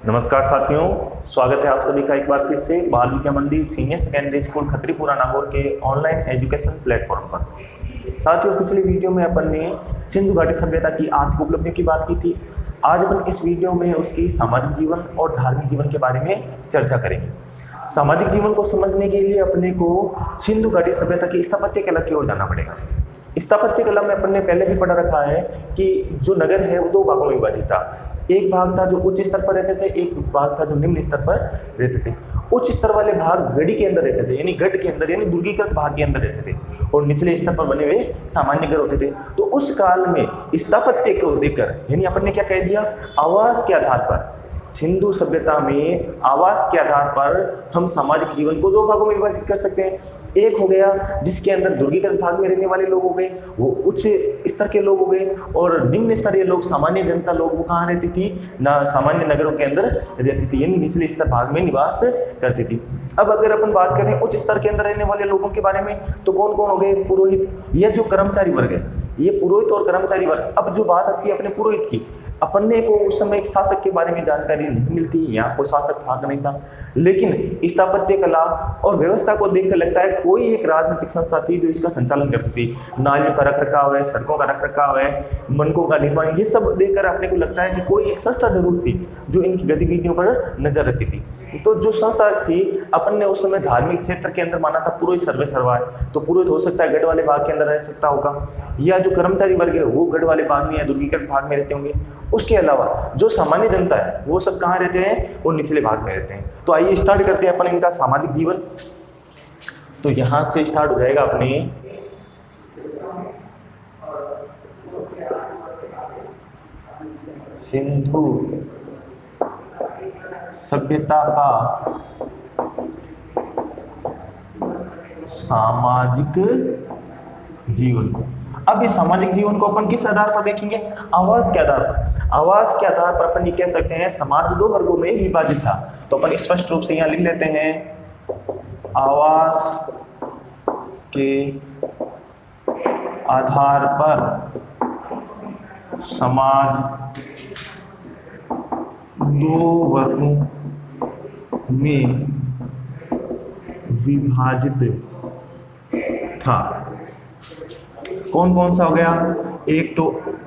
नमस्कार साथियों, स्वागत है आप सभी का एक बार फिर से बाल विद्या मंदिर सीनियर सेकेंडरी स्कूल खत्रीपुरा नागौर के ऑनलाइन एजुकेशन प्लेटफॉर्म पर। साथियों, पिछले वीडियो में अपन ने सिंधु घाटी सभ्यता की आर्थिक उपलब्धियों की बात की थी। आज अपन इस वीडियो में उसकी सामाजिक जीवन और धार्मिक जीवन के बारे में चर्चा करेंगे। सामाजिक जीवन को समझने के लिए अपने को सिंधु घाटी सभ्यता की स्थापत्य कला की ओर जाना पड़ेगा। स्थापत्य कला में अपन ने पहले भी पढ़ा रखा है कि जो नगर है वो दो भागों में विभाजित था। एक भाग था जो उच्च स्तर पर रहते थे, एक भाग था जो निम्न स्तर पर रहते थे। उच्च स्तर वाले भाग गढ़ी के अंदर रहते थे, यानी गढ़ के अंदर, यानी दुर्गीकृत भाग के अंदर रहते थे, और निचले स्तर पर बने हुए सामान्य घर होते थे। तो उस काल में स्थापत्य को देखकर, यानी अपन ने क्या कह दिया, आवास के आधार पर, सिंधु सभ्यता में आवास के आधार पर हम सामाजिक जीवन को दो भागों में विभाजित कर सकते हैं। एक हो गया जिसके अंदर दुर्गीकृत भाग में रहने वाले लोग हो गए, वो उच्च स्तर के लोग हो गए, और निम्न स्तरीय लोग, सामान्य जनता लोग, वो कहाँ रहती थी ना, सामान्य नगरों के अंदर रहती थी, यानी निचले स्तर भाग में निवास करती थी। अब अगर अपन बात करें उच्च स्तर के अंदर रहने वाले लोगों के बारे में, तो कौन कौन हो गए, पुरोहित, यह जो कर्मचारी वर्ग है, ये पुरोहित और कर्मचारी वर्ग। अब जो बात आती है अपने पुरोहित की, अपने को उस समय एक शासक के बारे में जानकारी नहीं मिलती, यहाँ कोई शासक था कि नहीं था, लेकिन स्थापत्य कला और व्यवस्था को देखकर लगता है कोई एक राजनीतिक संस्था थी जो इसका संचालन करती थी। नालियों का रख रखाव है, सड़कों का रख रखाव है, मनकों का निर्माण, ये सब देखकर अपने को लगता है कि कोई एक संस्था जरूर थी जो इनकी गतिविधियों पर नजर रखती थी। तो जो संस्था थी, अपन ने उस समय धार्मिक क्षेत्र के अंदर माना था पुरोहित सर्वे सर्वा है, तो पुरोहित हो सकता है गढ़ वाले भाग के अंदर रह सकता होगा, या जो कर्मचारी वर्ग है वो गढ़ वाले भाग में या दुर्गीकृत भाग में रहते होंगे। उसके अलावा जो सामान्य जनता है वो सब कहाँ रहते हैं, वो निचले भाग में रहते हैं। तो आइए स्टार्ट करते हैं अपन इनका सामाजिक जीवन। तो यहां से स्टार्ट हो जाएगा अपने सिंधु सभ्यता का सामाजिक जीवन। अब इस सामाजिक जीवन को अपन किस आधार पर देखेंगे, आवास के आधार पर। आवास के आधार पर अपन ये कह सकते हैं समाज दो वर्गों में विभाजित था। तो अपन स्पष्ट रूप से यहाँ लिख लेते हैं, आवास के आधार पर समाज दो वर्गों में विभाजित था। कौन कौन सा हो गया, एक तो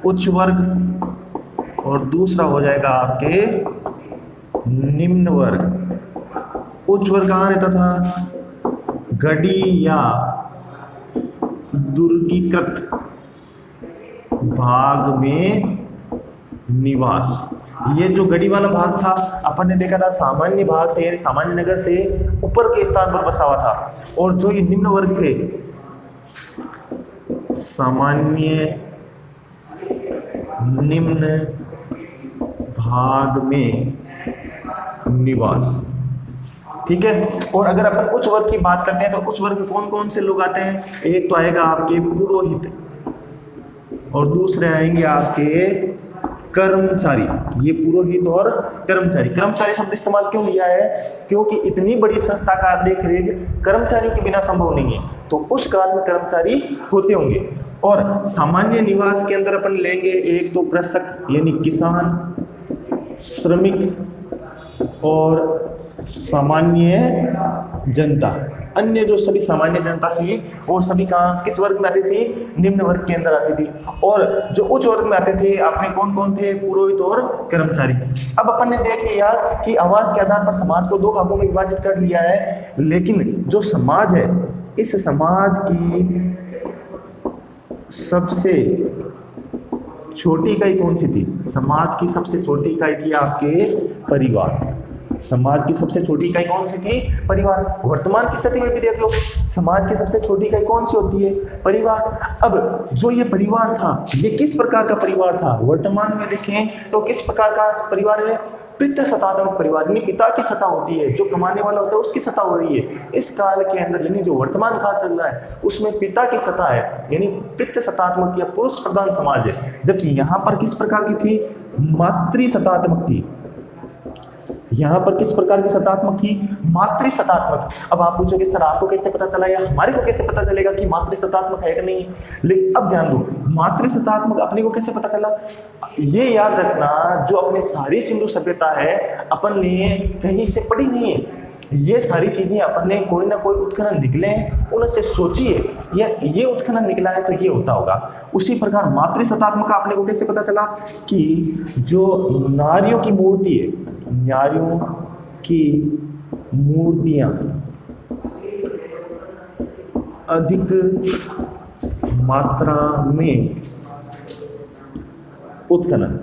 उच्च वर्ग और दूसरा हो जाएगा आपके निम्न वर्ग। उच्च वर्ग कहाँ रहता था, गढ़ी या दुर्गीकृत भाग में निवास। ये जो गढ़ी वाला भाग था, अपन ने देखा था सामान्य भाग से, यानी सामान्य नगर से ऊपर के स्थान पर बसा हुआ था, और जो ये निम्न वर्ग थे, सामान्य निम्न भाग में निवास। ठीक है। और अगर अपन उच्च वर्ग की बात करते हैं तो उच्च वर्ग में कौन कौन से लोग आते हैं, एक तो आएगा आपके पुरोहित और दूसरे आएंगे आपके कर्मचारी। ये पुरोहित और कर्मचारी। कर्मचारी शब्द इस्तेमाल क्यों लिया है, क्योंकि इतनी बड़ी संस्था का देख रेख कर्मचारियों के बिना संभव नहीं है, तो उस काल में कर्मचारी होते होंगे। और सामान्य निवास के अंदर अपन लेंगे एक तो कृषक यानी किसान, श्रमिक और सामान्य जनता। अन्य जो सभी सामान्य जनता थी वो सभी कहाँ, किस वर्ग में आती थी, निम्न वर्ग के अंदर आती थी। और जो उच्च वर्ग में आते थे आपने कौन कौन थे, पुरोहित और कर्मचारी। अब अपन ने देख लिया कि आवास के आधार पर समाज को दो भागों में विभाजित कर लिया है, लेकिन जो समाज है, इस समाज की सबसे छोटी इकाई कौन सी थी, समाज की सबसे छोटी इकाई थी आपके परिवार। समाज की सबसे छोटी इकाई कौन सी थी, परिवार। वर्तमान की स्थिति में भी देख लो, समाज की सबसे छोटी इकाई कौन सी होती है, परिवार। अब जो ये परिवार था, ये किस प्रकार का परिवार था, वर्तमान में देखें तो किस प्रकार का परिवार है, पितृ सत्तात्मक परिवार, यानी पिता की सत्ता होती है, जो कमाने वाला होता है उसकी सत्ता हो रही है। इस काल के अंदर, यानी जो वर्तमान काल चल रहा है, उसमें पिता की सत्ता है, यानी पितृ सत्तात्मक या पुरुष प्रधान समाज है। जबकि यहाँ पर किस प्रकार की थी, मातृ सत्तात्मक थी। यहाँ पर किस प्रकार की सत्तात्मक थी, मातृसत्तात्मक। अब आप पूछोगे सर आपको कैसे पता चला या हमारे को कैसे पता चलेगा कि मातृसत्तात्मक है कि नहीं, लेकिन अब ध्यान दो, मातृसत्तात्मक अपने को कैसे पता चला, ये याद रखना जो अपनी सारी सिंधु सभ्यता है अपन ने कहीं से पढ़ी नहीं है, ये सारी चीजें अपन ने कोई ना कोई उत्खनन निकले हैं उनसे सोचिए या ये उत्खनन निकला है तो ये होता होगा। उसी प्रकार मातृसत्तात्मक का अपने को कैसे पता चला कि जो नारियों की मूर्ति है, नारियों की मूर्तियां अधिक मात्रा में उत्खनन,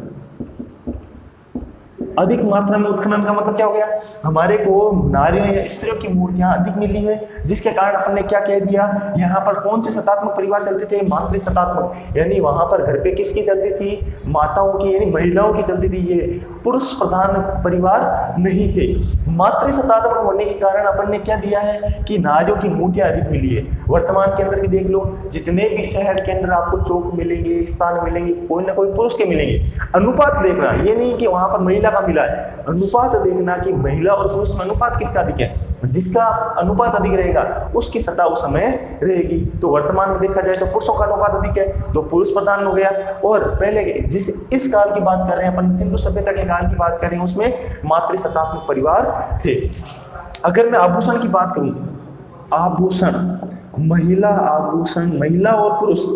अधिक मात्रा में उत्खनन का मतलब क्या हो गया, हमारे को नारियों या स्त्रियों की मूर्तियां अधिक मिली है, जिसके कारण अपन ने क्या कह दिया, यहाँ पर कौन से सत्तात्मक परिवार चलते थे, मातृसत्तात्मक, यानी वहां पर घर पे किसकी चलती थी, माताओं की यानी महिलाओं की चलती थी, ये पुरुष प्रधान परिवार नहीं थे। मातृसत्तात्मक होने के कारण अपन ने क्या दिया है कि नारियों की मूर्तियां अधिक मिली है। वर्तमान के अंदर भी देख लो, जितने भी शहर के अंदर आपको चौक मिलेंगे, स्थान मिलेंगे, कोई ना कोई पुरुष के मिलेंगे। अनुपात देखना, ये नहीं कि वहां पर महिला का मिला है, अनुपात देखना कि महिला और पुरुष में अनुपात किसका अधिक है, जिसका अनुपात अधिक रहेगा उसकी सत्ता उस समय रहेगी। तो वर्तमान में देखा जाए तो पुरुषों का अनुपात अधिक है तो पुरुष प्रधान हो गया। और पहले जिस इस काल की बात कर रहे हैं अपन, सिंधु सभ्यता के काल की बात कर रहे हैं, उसमें मातृसत्तात्मक परिवार थे। अगर मैं आभूषण की बात करूं, आभूषण, महिला आभूषण, महिला और पुरुष,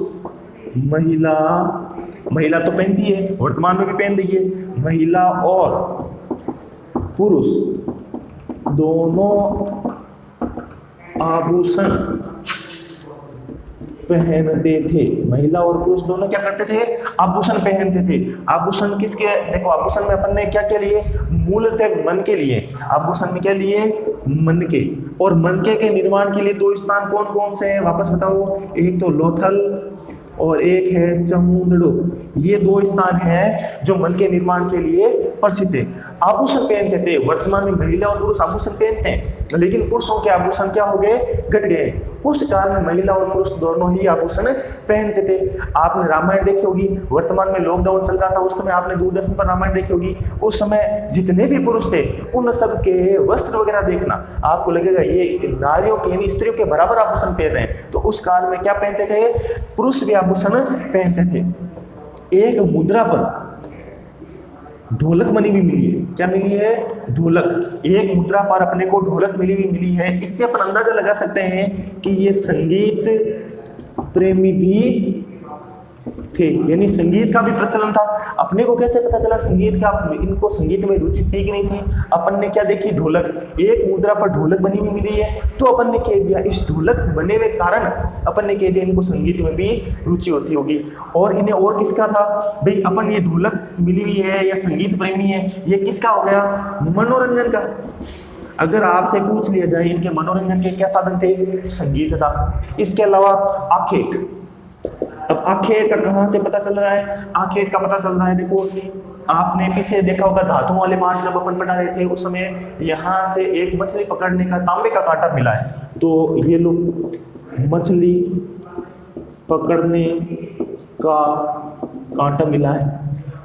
महिला तो पहनती है, वर्तमान में भी पहन रही है, महिला और पुरुष दोनों आभूषण पहनते थे। महिला और पुरुष दोनों क्या करते थे, आभूषण पहनते थे। आभूषण किसके, देखो आभूषण में अपन ने क्या क्या लिए, मूलतः मन के लिए, आभूषण में क्या लिए, मन के, और मनके के निर्माण के लिए दो स्थान कौन कौन से हैं वापस बताओ, एक तो लोथल और एक है चमुंदड़ू, ये दो स्थान हैं जो मन के निर्माण के लिए प्रसिद्ध है। आभूषण पहनते थे, वर्तमान में महिला और पुरुष आभूषण पहनते हैं, लेकिन पुरुषों के आभूषण क्या हो गए, घट गए। उस काल में महिला और पुरुष दोनों ही आभूषण पहनते थे। आपने रामायण देखी होगी, वर्तमान में लॉकडाउन चल रहा था उस समय आपने दूरदर्शन पर रामायण देखी होगी, उस समय जितने भी पुरुष थे उन सब के वस्त्र वगैरह देखना, आपको लगेगा ये नारियों के यानी स्त्रियों के बराबर आभूषण पहन रहे हैं। तो उस काल में क्या पहनते थे, पुरुष भी आभूषण पहनते थे। एक मुद्रा पर ढोलक बनी हुई मिली है, क्या मिली है, ढोलक। एक मुद्रा पर अपने को ढोलक मिली है। इससे अपन अंदाजा लगा सकते हैं कि ये संगीत प्रेमी भी थे, यानी संगीत का भी प्रचलन था। अपने को कैसे पता चला संगीत का, इनको संगीत में रुचि थी कि नहीं थी, अपन ने क्या देखी, ढोलक, एक मुद्रा पर ढोलक बनी हुई मिली है, तो अपन ने कह दिया इस ढोलक बने हुए कारण अपन ने कह दिया इनको संगीत में भी रुचि होती होगी। और इन्हें और किसका था भाई, अपन ये ढोलक मिली हुई है या संगीत प्रेमी है, ये किसका हो गया, मनोरंजन का। अगर आपसे पूछ लिया जाए इनके मनोरंजन के क्या साधन थे, संगीत था। इसके अलावा आखेट, अब आखेट का कहाँ से पता चल रहा है, आखेट का पता चल रहा है, देखो आपने पीछे देखा होगा धातुओं वाले पाठ जब अपन पढ़ा रहे थे उस समय यहाँ से एक मछली पकड़ने का तांबे का कांटा मिला है, तो ये लोग मछली पकड़ने का कांटा मिला है,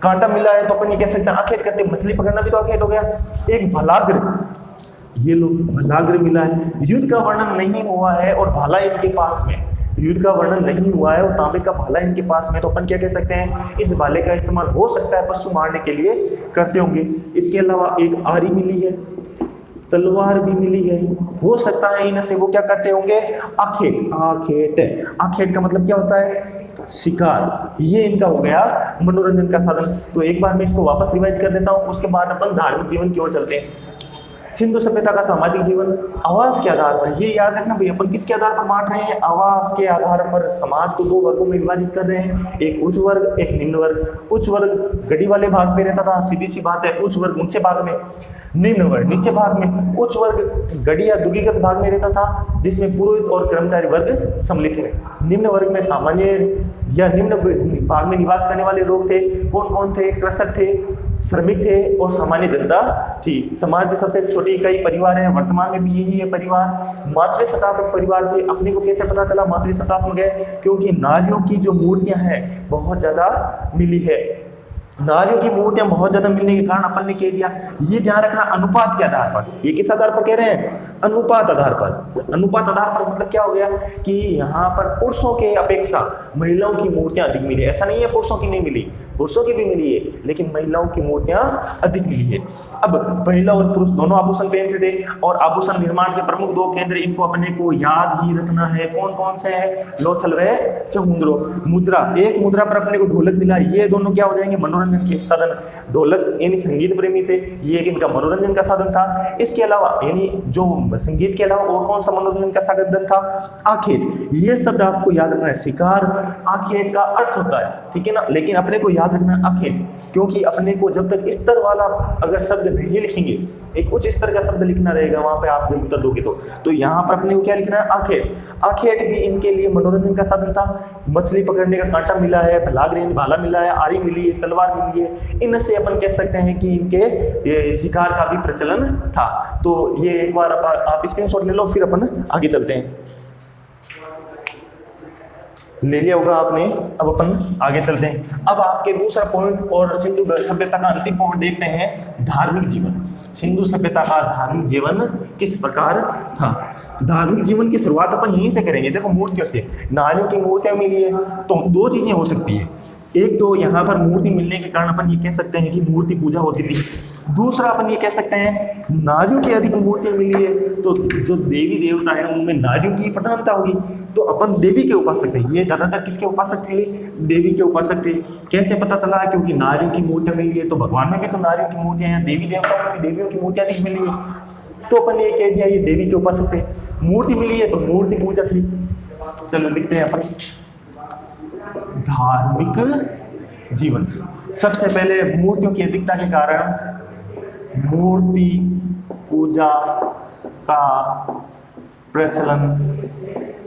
कांटा मिला है तो अपन ये कह सकते हैं आखेट करते, मछली पकड़ना भी तो आखेट हो गया। एक भलाग्र, ये लोग भलाग्र मिला है, युद्ध का वर्णन नहीं हुआ है और भाला इनके पास में, युद्ध का वर्णन नहीं हुआ है और तांबे का भाला इनके पास में, तो अपन क्या कह सकते हैं इस भाले का इस्तेमाल हो सकता है पशु मारने के लिए करते होंगे। इसके अलावा एक आरी मिली है, तलवार भी मिली है, हो सकता है इनसे वो क्या करते होंगे, आखेट। आखेट का मतलब क्या होता है, शिकार। ये इनका हो गया मनोरंजन का साधन। तो एक बार मैं इसको वापस रिवाइज कर देता हूँ, उसके बाद अपन धार्मिक जीवन की ओर चलते हैं। सिंधु सभ्यता का सामाजिक जीवन आवास के आधार पर, ये याद रखना भाई अपन किसके आधार पर बांट रहे हैं, आवास के आधार पर समाज को दो वर्गों में विभाजित कर रहे हैं, एक उच्च वर्ग एक निम्न वर्ग। उच्च वर्ग गड़ी वाले भाग में रहता था, सीधी सी बात है, उच्च वर्ग ऊंचे भाग में, निम्न वर्ग नीचे भाग में। उच्च वर्ग गड़ी या दुर्गीकृत भाग में रहता था जिसमें पुरोहित और कर्मचारी वर्ग सम्मिलित है। निम्न वर्ग में सामान्य या निम्न भाग में निवास करने वाले लोग थे, कौन कौन थे, कृषक थे, श्रमिक थे और सामान्य जनता थी। समाज की सबसे छोटी इकाई परिवार है, वर्तमान में भी यही है परिवार। मातृसत्तात्मक परिवार थे। अपने को कैसे पता चला मातृसत्तात्मक है, क्योंकि नारियों की जो मूर्तियां हैं बहुत ज्यादा मिली है। नारियों की मूर्तियां बहुत ज्यादा मिलने के कारण अपन ने कह दिया, ये ध्यान रखना अनुपात के आधार पर। ये किस आधार पर कह रहे हैं? अनुपात आधार पर। अनुपात आधार पर मतलब क्या हो गया कि यहाँ पर पुरुषों के अपेक्षा महिलाओं की मूर्तियां अधिक मिली। ऐसा नहीं है पुरुषों की नहीं मिली, पुरुषों की भी मिली है, लेकिन महिलाओं की मूर्तियां अधिक मिली है। अब महिला और पुरुष दोनों आभूषण पहनते थे, और आभूषण निर्माण के प्रमुख दो केंद्र इनको अपने को याद ही रखना है। कौन कौन से है? लोथल व चहुंद्रो। मुद्रा, एक मुद्रा पर अपने को ढोलक मिला, ये दोनों क्या हो जाएंगे? मनोरंजन के साधन। ढोलक यानी संगीत प्रेमी थे, ये इनका मनोरंजन का साधन था। इसके अलावा यानी जो संगीत के अलावा और कौन सा मनोरंजन का साधन था? आखेट। ये शब्द आपको याद रखना है, शिकार आखेट का अर्थ होता है, ठीक है ना। लेकिन अपने को याद रखना है आखेट, क्योंकि अपने को जब तक स्तर वाला अगर शब्द नहीं लिखेंगे, एक उच्च स्तर का शब्द लिखना रहेगा वहां पे आप जब उत्तर दोगे तो यहाँ पर अपने को क्या लिखना है? आखेट। आखेट भी इनके लिए मनोरंजन का साधन था। मछली पकड़ने का कांटा मिला है, भलाग यानी भाला मिला है, आरी मिली है, तलवार मिली है। इनसे अपन कह सकते हैं कि इनके शिकार का भी प्रचलन था। तो ये एक बार आप स्क्रीनशॉट ले लो, फिर अपन आगे चलते हैं। ले लिया होगा आपने, अब अपन आगे चलते हैं। अब आपके दूसरा पॉइंट और सिंधु सभ्यता का अंतिम पॉइंट देखते हैं, धार्मिक जीवन। सिंधु सभ्यता का धार्मिक जीवन किस प्रकार था? धार्मिक जीवन की शुरुआत अपन यहीं से करेंगे। देखो, मूर्तियों से। नारियों की मूर्तियां मिली है तो दो चीजें हो सकती है। एक तो यहाँ पर मूर्ति मिलने के कारण अपन ये कह सकते हैं कि मूर्ति पूजा होती थी। दूसरा अपन ये कह सकते हैं नारियों की अधिक मूर्तियां मिली है तो जो देवी देवता है उनमें नारियों की प्रधानता होगी, तो अपन देवी के उपासक थे। ये ज्यादातर किसके उपासक थे? देवी के उपासक थे। कैसे पता चला? क्योंकि नारियों की मूर्तियां मिली है, तो भगवान में भी तो नारियों की मूर्तियां हैं, देवी देवताओं में भी देवियों की मूर्तियां अधिक मिली है, तो अपन ने ये कह दिया ये देवी के उपासक थे। मूर्ति मिली है तो मूर्ति पूजा थी। चलो लिखते हैं अपन धार्मिक जीवन। सबसे पहले मूर्तियों की अधिकता के कारण मूर्ति पूजा का प्रचलन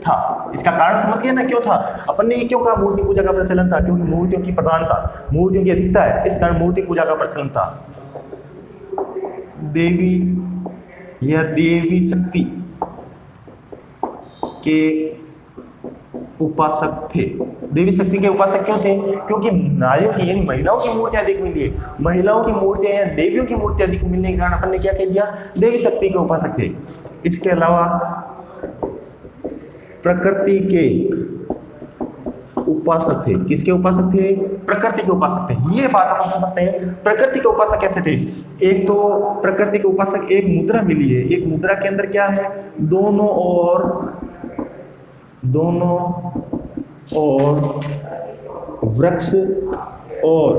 था। इसका कारण समझ गए ना क्यों था? अपन ने क्यों कहा मूर्ति पूजा का प्रचलन था? क्योंकि मूर्तियों की प्रधानता, मूर्तियों की अधिकता है, इस कारण मूर्ति पूजा का प्रचलन था। देवी या देवी शक्ति के उपासक थे। देवी शक्ति के उपासक क्यों थे? क्योंकि नारियों की यानी महिलाओं की मूर्तियां अधिक मिली है। महिलाओं की मूर्तियां या देवियों की मूर्तियां अधिक मिलने के कारण अपन ने क्या कह दिया? देवी शक्ति के उपासक थे। इसके अलावा प्रकृति के उपासक थे। किसके उपासक थे? प्रकृति के उपासक थे। ये बात अपन समझते हैं। प्रकृति के उपासक कैसे थे? एक तो प्रकृति के उपासक, एक मुद्रा मिली है। एक मुद्रा के अंदर क्या है? दोनों और वृक्ष और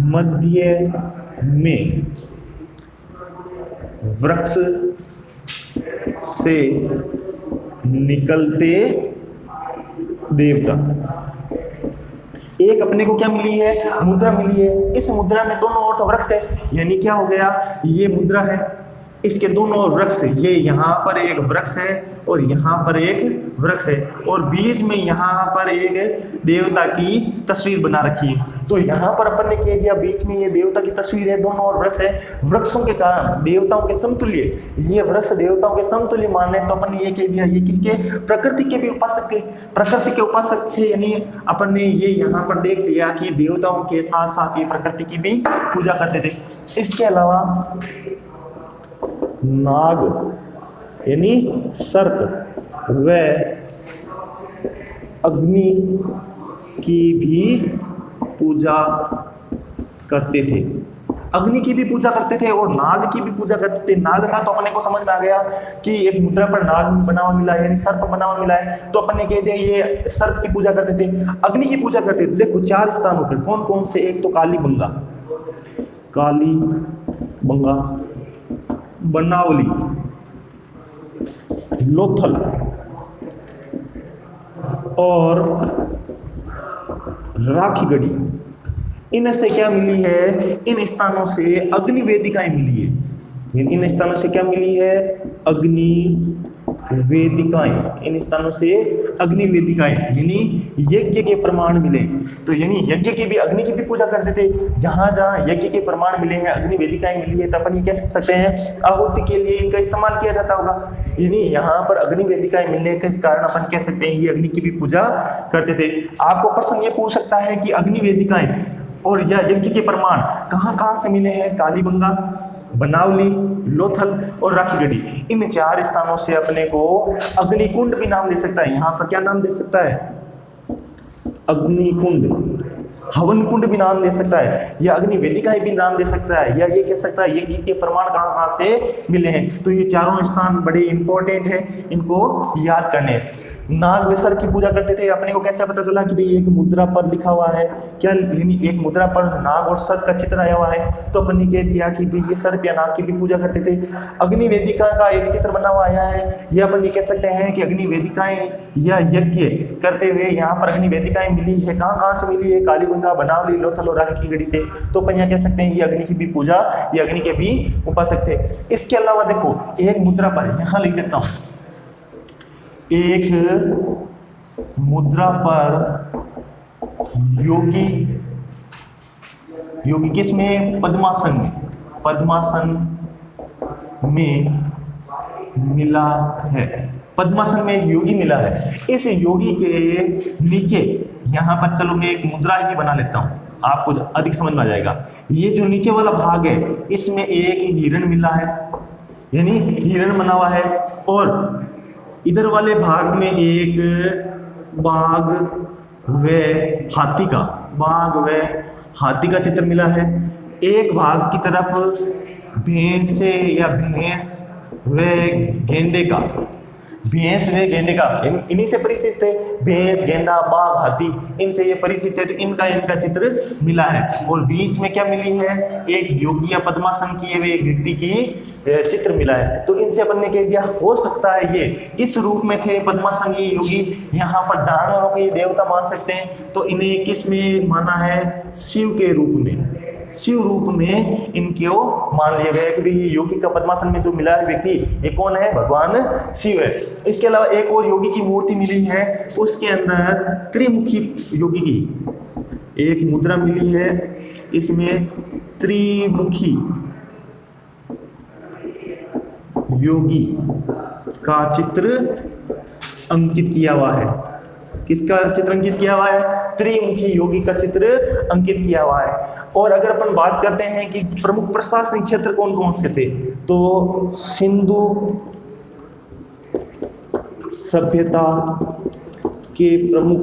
मध्य में वृक्ष से निकलते देवता। एक अपने को क्या मिली है? मुद्रा मिली है। इस मुद्रा में दोनों ओर तो वृक्ष है, यानी क्या हो गया? ये मुद्रा है, इसके दोनों ओर वृक्ष है। ये यहाँ पर एक वृक्ष है और यहाँ पर एक वृक्ष है, और बीच में यहाँ पर एक देवता की तस्वीर बना रखी है। तो यहाँ पर अपन ने कह दिया बीच में ये देवता की तस्वीर है, दोनों ओर वृक्ष है। वृक्षों के कारण देवताओं के समतुल्य, ये वृक्ष देवताओं के समतुल्य माने, तो अपन ने ये कह दिया ये किसके? प्रकृति के भी उपासक थे। प्रकृति के उपासक थे, यानी अपन ने ये यहाँ पर देख लिया कि देवताओं के साथ साथ ये प्रकृति की भी पूजा करते थे। इसके अलावा नाग यानी सर्प व अग्नि की भी पूजा करते थे। अग्नि की भी पूजा करते थे और नाग की भी पूजा करते थे। नाग का तो अपने को समझ में आ गया कि एक मुद्रा पर नाग बना हुआ मिला है, यानी सर्प बना हुआ मिला है, तो अपन ने कह दिया ये सर्प की पूजा करते थे। अग्नि की पूजा करते थे। देखो 4 स्थानों पर कौन कौन से? एक तो कालीबंगा, बनावली, लोथल और राखीगढ़ी। इनसे क्या मिली है? इन स्थानों से अग्नि वेदिकाएं मिली है। इन स्थानों से क्या मिली है? अग्नि वेदिकाएं। इन स्थानों से अग्नि वेदिकाएं यानी यज्ञ के प्रमाण मिले। तो यानी यज्ञ की भी, अग्नि की भी पूजा करते थे। जहां जहां यज्ञ के प्रमाण मिले हैं, अग्नि वेदिकाएं मिली है, तो अपन ये कह सकते हैं आहुति के लिए इनका इस्तेमाल किया जाता होगा। यानी यहाँ पर अग्नि वेदिकाएं मिलने के कारण अपन कह सकते हैं ये अग्नि की भी पूजा करते थे। आपको प्रश्न ये पूछ सकता है कि अग्नि वेदिकाएं और यह यज्ञ के प्रमाण कहाँ कहाँ से मिले हैं? कालीबंगा, बनावली, लोथल और राखीगढ़ी, इन 4 स्थानों से अपने को अग्निकुंड भी नाम दे सकता है। यहाँ पर क्या नाम दे सकता है? अग्निकुंड, हवन कुंड भी नाम दे सकता है, या अग्नि वेदिकाएं भी नाम दे सकता है, या ये कह सकता है यज्ञ के प्रमाण कहाँ कहाँ से मिले हैं। तो ये चारों स्थान बड़े इंपॉर्टेंट हैं, इनको याद करने। नाग व सर की पूजा करते थे, अपने को कैसे पता चला कि भाई एक मुद्रा पर लिखा हुआ है क्या, यानी एक मुद्रा पर नाग और सर का चित्र आया हुआ है, तो अपन ने कह दिया कि भाई ये सर्प या नाग की भी पूजा करते थे। अग्नि वेदिका का एक चित्र बना हुआ आया है, ये अपन ये कह सकते हैं कि अग्नि वेदिकाएं या यज्ञ करते हुए यहाँ पर अग्नि वेदिकाएं मिली है। कहाँ कहाँ से मिली है? कालीबंगा, बनावली, लोथल और राखीगढ़ी से। तो अपन यहाँ कह सकते हैं ये अग्नि की भी पूजा, ये अग्नि के भी उपासक थे। इसके अलावा देखो एक मुद्रा पर यहाँ लिख देता हूँ, एक मुद्रा पर योगी, योगी किसमें? पद्मासन में, पद्मासन में मिला है, पद्मासन में एक योगी मिला है। इस योगी के नीचे यहाँ पर चलो मैं एक मुद्रा ही बना लेता हूँ, आपको अधिक समझ में आ जाएगा। ये जो नीचे वाला भाग है इसमें एक हिरण मिला है, यानी हिरण बना हुआ है, और इधर वाले भाग में एक बाघ व हाथी का, बाघ व हाथी का चित्र मिला है। एक भाग की तरफ भैंसे या भैंस व गेंडे का, भैंस व गेंडे का, इन्हीं से परिचित थे, भैंस, गेंडा, बाघ, हाथी, इनसे ये परिचित है। तो इनका चित्र मिला है, और बीच में क्या मिली है? एक योगी या पद्मासन किए हुए एक व्यक्ति की चित्र मिला है। तो इनसे अपन ने कह दिया हो सकता है ये किस रूप में थे पद्मासन ये योगी? यहाँ पर जानवरों के देवता मान सकते हैं, तो इन्हें किस में माना है? शिव के रूप में, शिव रूप में इनको मान लिया गया कि भाई ये योगी का पद्मासन में जो मिला है व्यक्ति, ये कौन है? भगवान शिव है। इसके अलावा एक और योगी की मूर्ति मिली है, उसके अंदर त्रिमुखी योगी की एक मुद्रा मिली है, इसमें त्रिमुखी योगी का चित्र अंकित किया हुआ है। किसका चित्र अंकित किया हुआ है? त्रिमुखी योगी का चित्र अंकित किया हुआ है। और अगर अपन बात करते हैं कि प्रमुख प्रशासनिक क्षेत्र कौन कौन से थे, तो सिंधु सभ्यता के प्रमुख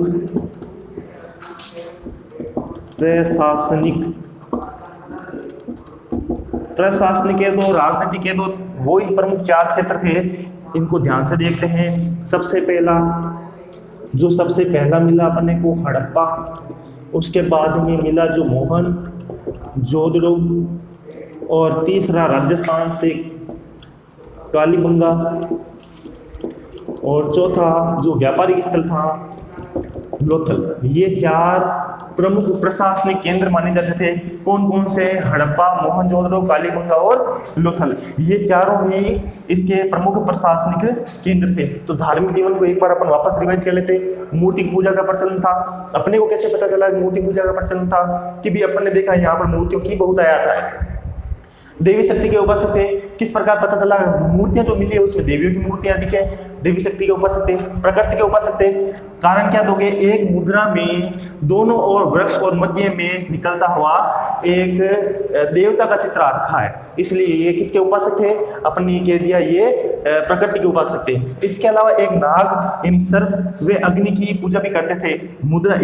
प्रशासनिक है तो राजनीतिक है, तो वो ही प्रमुख 4 क्षेत्र थे। इनको ध्यान से देखते हैं। सबसे पहला मिला अपने को हड़प्पा, उसके बाद में मिला जो मोहन जोदड़ो, और तीसरा राजस्थान से कालीबंगा, और चौथा जो व्यापारिक स्थल था लोथल। ये 4 प्रमुख प्रशासनिक केंद्र माने जाते थे। कौन कौन से? हड़प्पा, मोहनजोदड़ो, कालीबंगा और लोथल। ये चारों ही इसके प्रमुख प्रशासनिक केंद्र थे। तो धार्मिक जीवन को एक बार अपन वापस रिवाइज कर लेते। मूर्ति पूजा का प्रचलन था। अपने को कैसे पता चला कि मूर्ति पूजा का प्रचलन था? कि भी अपन ने देखा यहाँ पर मूर्तियों की बहुत आयात है। देवी शक्ति के उपासक थे। किस प्रकार पता चला? मूर्तियां जो मिली है उसमें देवियों की मूर्तियां अधिक है। देवी शक्ति के उपासक थे, प्रकृति के उपासक थे। कारण क्या दोगे? एक मुद्रा में दोनों ओर वृक्ष और मध्य में निकलता हुआ एक देवता का चित्र रखा है, इसलिए ये किसके उपासक थे? अपनी कह दिया ये प्रकृति के उपासक थे। इसके अलावा एक नाग यानी सर्प, वे अग्नि की पूजा भी करते थे।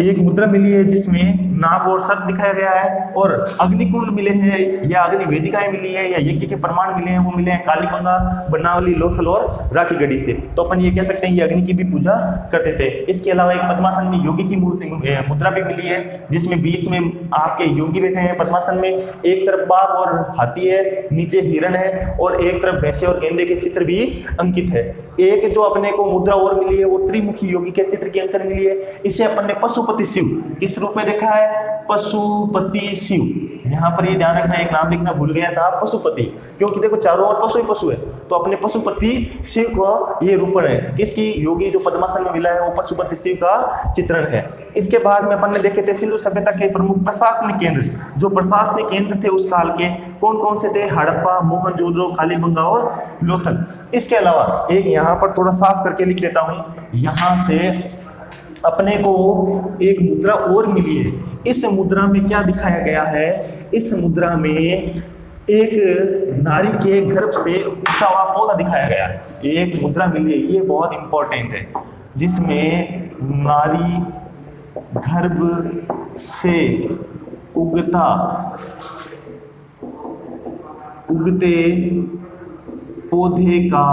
एक मुद्रा मिली है जिसमें नाग और सर्प दिखाया गया है, और अग्निकुंड मिले हैं या अग्नि वेदिकाएं मिली है या यज्ञ के प्रमाण मिले हैं, वो मिले हैं कालीबंगा, बनावली, लोथल और राखीगढ़ी से। तो अपन ये कह सकते हैं ये अग्नि की भी पूजा करते थे। इसके अलावा एक पद्मासन में योगी की मूर्ति मुद्रा भी मिली है, जिसमें बीच में आपके योगी बैठे हैं पद्मासन में। एक तरफ बाघ और हाथी है, नीचे हिरण है, और एक तरफ भैंसे और गेंडे के चित्र भी अंकित है। एक जो अपने को मुद्रा और मिली है वो त्रिमुखी योगी के चित्र की अंकन मिली है। इसे अपन ने पशुपति शिव किस रूप में देखा है? पशुपति शिव। यहाँ पर ये ध्यान रखना, एक नाम लिखना भूल गया था, पशुपति, क्योंकि देखो चारों ओर पशु ही पशु है। तो अपने पशुपति शिव का ये रूपण है। किसकी? योगी जो पद्मासन में मिला है वो पशुपति शिव का चित्रण है। इसके बाद में अपन ने देखे थे सिंधु सभ्यता के प्रमुख प्रशासनिक केंद्र। जो प्रशासनिक केंद्र थे उस काल के कौन कौन से थे? हड़प्पा, मोहनजोदड़ो, कालीबंगा और लोथल। इसके अलावा एक यहाँ पर थोड़ा साफ करके लिख देता हूँ, यहाँ से अपने को एक मुद्रा और मिली है। इस मुद्रा में क्या दिखाया गया है? इस मुद्रा में एक नारी के गर्भ से उगता हुआ पौधा दिखाया गया है। एक मुद्रा मिली है, ये बहुत इंपॉर्टेंट है, जिसमें नारी गर्भ से उगते पौधे का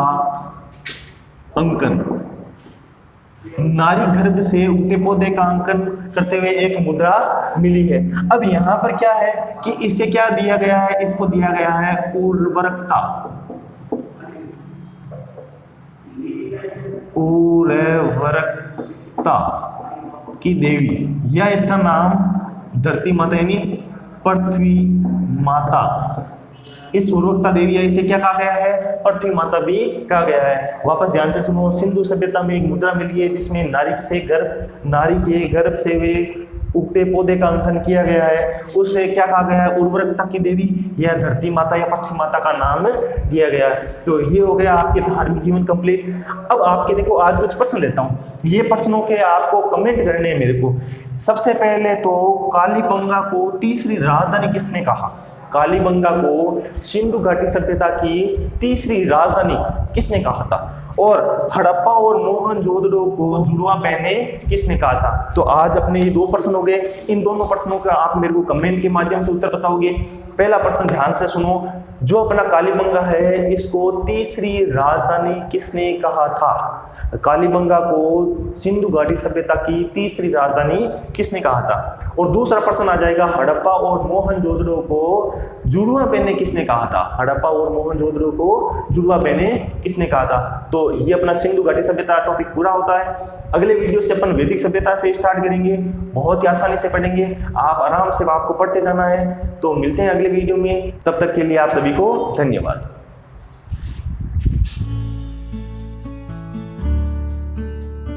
अंकन, नारी गर्भ से उगते पौधे का अंकन करते हुए एक मुद्रा मिली है। अब यहां पर क्या है कि इसे क्या दिया गया है? इसको दिया गया है उर्वरकता, उर्वरकता की देवी, या इसका नाम धरती माता यानी पृथ्वी माता। इस उर्वरकता देवी या इसे क्या कहा गया है? पृथ्वी माता भी कहा गया है। वापस ध्यान से सुनो, सिंधु सभ्यता में एक मुद्रा मिली है जिसमें नारी के गर्भ से वे उगते पौधे का अंकन किया गया है। उसे क्या कहा गया है? उर्वरकता की देवी या धरती माता या पृथ्वी माता का नाम दिया गया है। तो ये हो गया आपके धार्मिक जीवन कंप्लीट। अब आपके देखो आज कुछ प्रश्न देता हूँ, ये प्रश्नों के आपको कमेंट करने हैं मेरे को। सबसे पहले तो कालीबंगा को तीसरी राजधानी किसने कहा? कालीबंगा को सिंधु घाटी सभ्यता की तीसरी राजधानी किसने कहा था? और हड़प्पा और मोहनजोदड़ो को जुड़वा पहने किसने कहा था? तो आज अपने ये दो प्रश्न हो गए। इन दोनों प्रश्नों का आप मेरे को कमेंट के माध्यम से उत्तर बताओगे। पहला प्रश्न ध्यान से सुनो, जो अपना कालीबंगा है इसको तीसरी राजधानी किसने कहा था? कालीबंगा को सिंधु घाटी सभ्यता की तीसरी राजधानी किसने कहा था? और दूसरा प्रश्न आ जाएगा, हड़प्पा और मोहनजोदड़ो को जुड़वा पहने किसने कहा था? हड़प्पा और मोहनजोदड़ो को जुड़वा पहने किसने कहा था? तो ये अपना सिंधु घाटी सभ्यता टॉपिक पूरा होता है। अगले वीडियो से अपन वैदिक सभ्यता से स्टार्ट करेंगे, बहुत ही आसानी से पढ़ेंगे, आप आराम से आपको पढ़ते जाना है। तो मिलते हैं अगले वीडियो में, तब तक के लिए आप सभी को धन्यवाद।